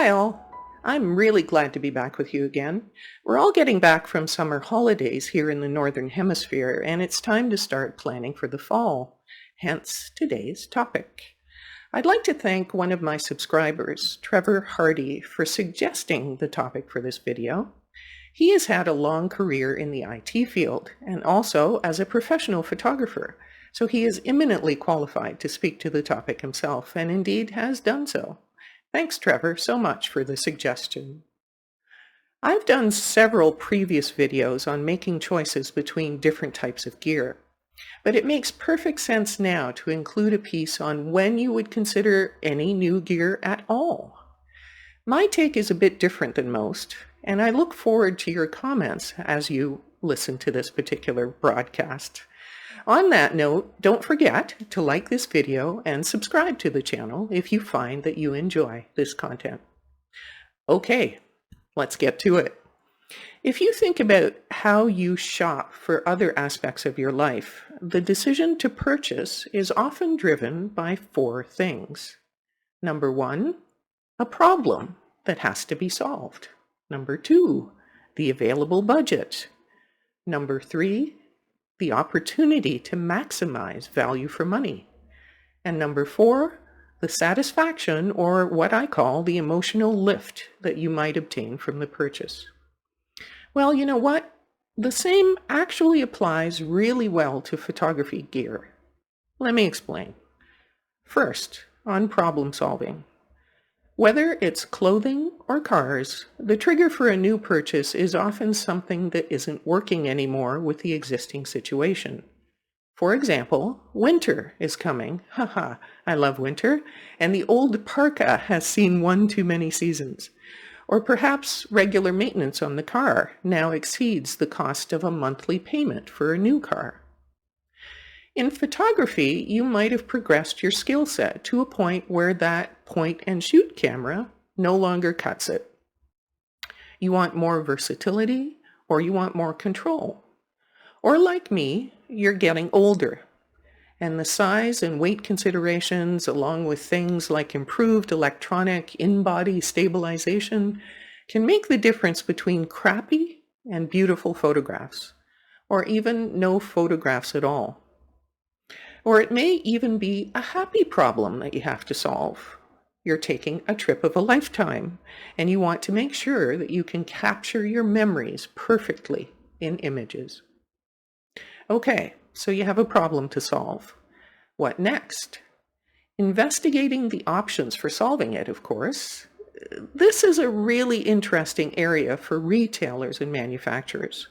Hi all. I'm really glad to be back with you again. We're all getting back from summer holidays here in the Northern Hemisphere, and it's time to start planning for the fall, hence today's topic. I'd like to thank one of my subscribers, Trevor Hardy, for suggesting the topic for this video. He has had a long career in the IT field and also as a professional photographer, so he is eminently qualified to speak to the topic himself, and indeed has done so. Thanks, Trevor, so much for the suggestion. I've done several previous videos on making choices between different types of gear, but it makes perfect sense now to include a piece on when you would consider any new gear at all. My take is a bit different than most, and I look forward to your comments as you listen to this particular broadcast. On that note, don't forget to like this video and subscribe to the channel if you find that you enjoy this content. Okay, let's get to it. If you think about how you shop for other aspects of your life, the decision to purchase is often driven by 4 things. Number 1, a problem that has to be solved. Number 2, the available budget. Number 3, the opportunity to maximize value for money. And number 4, the satisfaction, or what I call the emotional lift that you might obtain from the purchase. Well, you know what? The same actually applies really well to photography gear. Let me explain. First, on problem solving. Whether it's clothing or cars, the trigger for a new purchase is often something that isn't working anymore with the existing situation. For example, winter is coming. Haha, I love winter, and the old parka has seen one too many seasons. Or perhaps regular maintenance on the car now exceeds the cost of a monthly payment for a new car. In photography, you might have progressed your skill set to a point where that point-and-shoot camera no longer cuts it. You want more versatility, or you want more control. Or like me, you're getting older, and the size and weight considerations, along with things like improved electronic in-body stabilization, can make the difference between crappy and beautiful photographs, or even no photographs at all. Or it may even be a happy problem that you have to solve. You're taking a trip of a lifetime, and you want to make sure that you can capture your memories perfectly in images. Okay, so you have a problem to solve. What next? Investigating the options for solving it, of course. This is a really interesting area for retailers and manufacturers.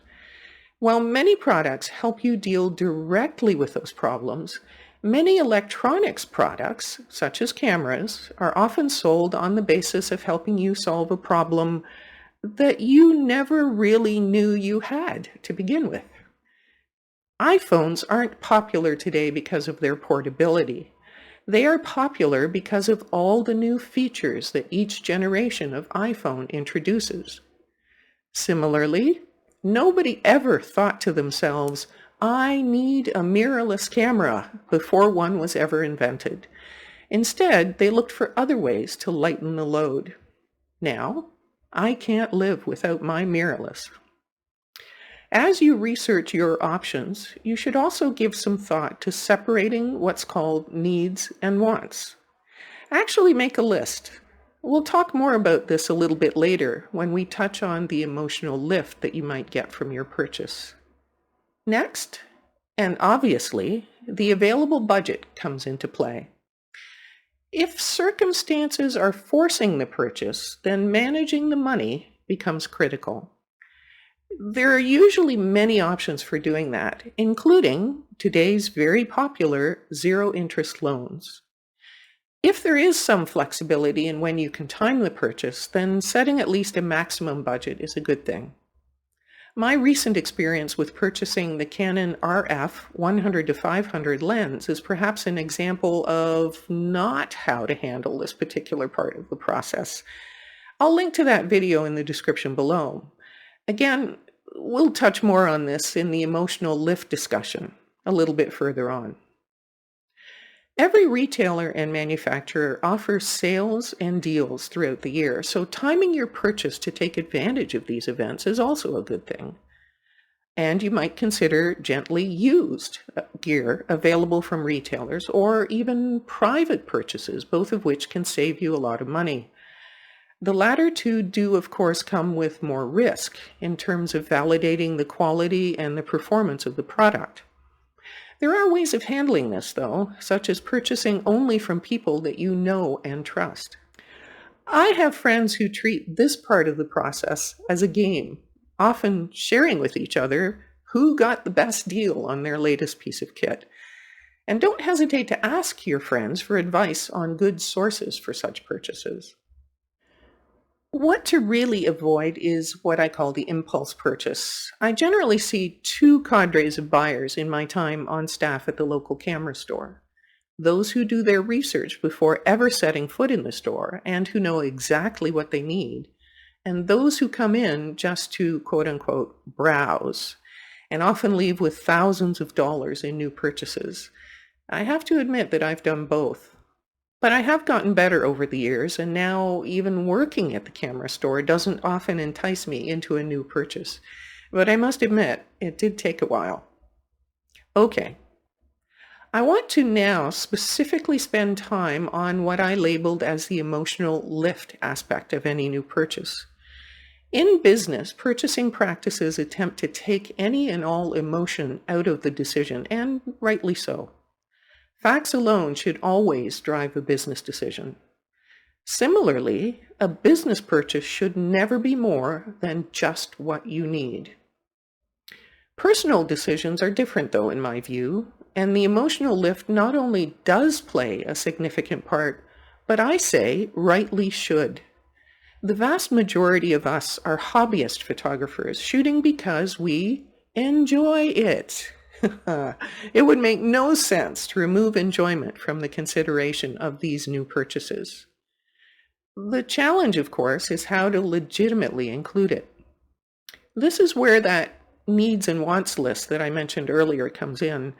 While many products help you deal directly with those problems, many electronics products, such as cameras, are often sold on the basis of helping you solve a problem that you never really knew you had to begin with. iPhones aren't popular today because of their portability. They are popular because of all the new features that each generation of iPhone introduces. Similarly, nobody ever thought to themselves, I need a mirrorless camera, before one was ever invented. Instead, they looked for other ways to lighten the load. Now, I can't live without my mirrorless. As you research your options, you should also give some thought to separating what's called needs and wants. Actually, make a list. We'll talk more about this a little bit later when we touch on the emotional lift that you might get from your purchase. Next, and obviously, the available budget comes into play. If circumstances are forcing the purchase, then managing the money becomes critical. There are usually many options for doing that, including today's very popular zero-interest loans. If there is some flexibility in when you can time the purchase, then setting at least a maximum budget is a good thing. My recent experience with purchasing the Canon RF 100-500 lens is perhaps an example of not how to handle this particular part of the process. I'll link to that video in the description below. Again, we'll touch more on this in the emotional lift discussion a little bit further on. Every retailer and manufacturer offers sales and deals throughout the year, so timing your purchase to take advantage of these events is also a good thing. And you might consider gently used gear available from retailers or even private purchases, both of which can save you a lot of money. The latter two do, of course, come with more risk in terms of validating the quality and the performance of the product. There are ways of handling this, though, such as purchasing only from people that you know and trust. I have friends who treat this part of the process as a game, often sharing with each other who got the best deal on their latest piece of kit. And don't hesitate to ask your friends for advice on good sources for such purchases. What to really avoid is what I call the impulse purchase. I generally see two cadres of buyers in my time on staff at the local camera store. Those who do their research before ever setting foot in the store and who know exactly what they need, and those who come in just to quote unquote browse and often leave with thousands of dollars in new purchases. I have to admit that I've done both. But I have gotten better over the years, and now even working at the camera store doesn't often entice me into a new purchase. But I must admit, it did take a while. Okay, I want to now specifically spend time on what I labeled as the emotional lift aspect of any new purchase. In business, purchasing practices attempt to take any and all emotion out of the decision, and rightly so. Facts alone should always drive a business decision. Similarly, a business purchase should never be more than just what you need. Personal decisions are different, though, in my view, and the emotional lift not only does play a significant part, but I say rightly should. The vast majority of us are hobbyist photographers, shooting because we enjoy it. It would make no sense to remove enjoyment from the consideration of these new purchases. The challenge, of course, is how to legitimately include it. This is where that needs and wants list that I mentioned earlier comes in.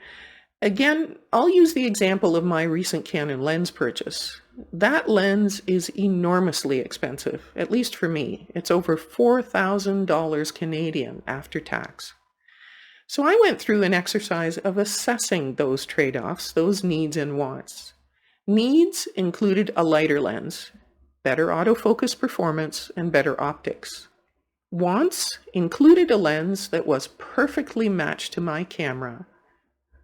Again, I'll use the example of my recent Canon lens purchase. That lens is enormously expensive, at least for me. It's over $4,000 Canadian after tax. So I went through an exercise of assessing those trade-offs, those needs and wants. Needs included a lighter lens, better autofocus performance, and better optics. Wants included a lens that was perfectly matched to my camera,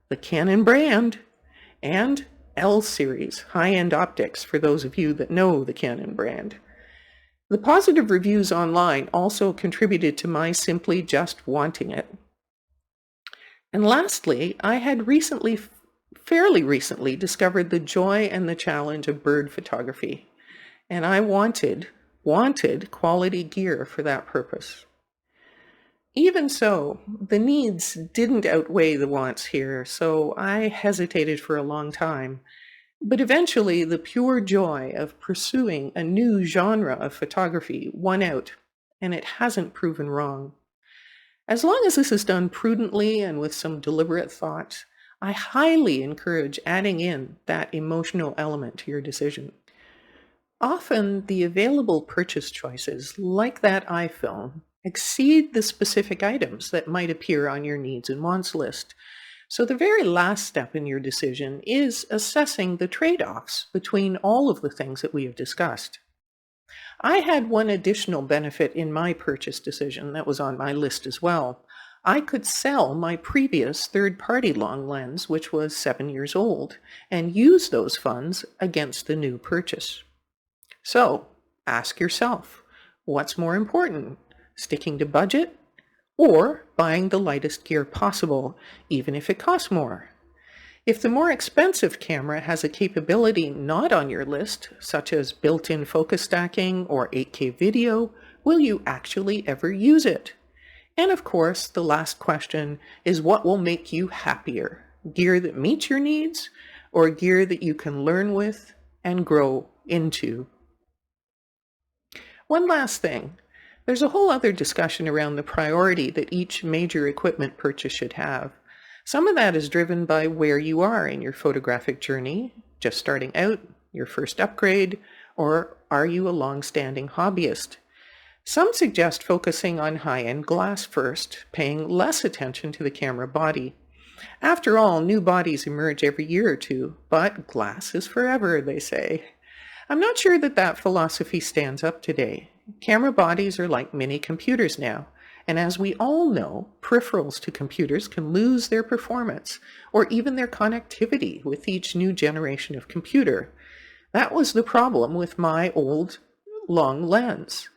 the Canon brand, and L-series high-end optics for those of you that know the Canon brand. The positive reviews online also contributed to my simply just wanting it. And lastly, I had fairly recently, discovered the joy and the challenge of bird photography, and I wanted quality gear for that purpose. Even so, the needs didn't outweigh the wants here, so I hesitated for a long time. But eventually, the pure joy of pursuing a new genre of photography won out, and it hasn't proven wrong. As long as this is done prudently and with some deliberate thought, I highly encourage adding in that emotional element to your decision. Often, the available purchase choices, like that iPhone, exceed the specific items that might appear on your needs and wants list. So the very last step in your decision is assessing the trade-offs between all of the things that we have discussed. I had one additional benefit in my purchase decision that was on my list as well. I could sell my previous third-party long lens, which was 7 years old, and use those funds against the new purchase. So, ask yourself, what's more important, sticking to budget or buying the lightest gear possible, even if it costs more? If the more expensive camera has a capability not on your list, such as built-in focus stacking or 8K video, will you actually ever use it? And of course, the last question is what will make you happier? Gear that meets your needs or gear that you can learn with and grow into? One last thing. There's a whole other discussion around the priority that each major equipment purchase should have. Some of that is driven by where you are in your photographic journey, just starting out, your first upgrade, or are you a long-standing hobbyist? Some suggest focusing on high-end glass first, paying less attention to the camera body. After all, new bodies emerge every year or two, but glass is forever, they say. I'm not sure that that philosophy stands up today. Camera bodies are like mini computers now, and as we all know, peripherals to computers can lose their performance or even their connectivity with each new generation of computer. That was the problem with my old long lens.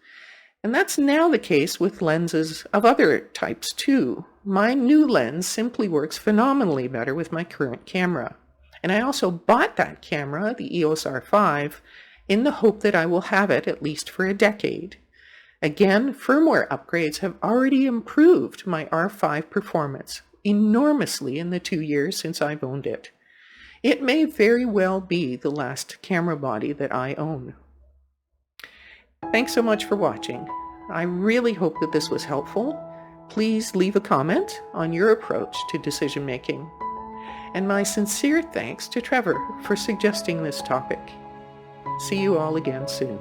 And that's now the case with lenses of other types too. My new lens simply works phenomenally better with my current camera. And I also bought that camera, the EOS R5, in the hope that I will have it at least for a decade. Again, firmware upgrades have already improved my R5 performance enormously in the 2 years since I've owned it. It may very well be the last camera body that I own. Thanks so much for watching. I really hope that this was helpful. Please leave a comment on your approach to decision making. And my sincere thanks to Trevor for suggesting this topic. See you all again soon.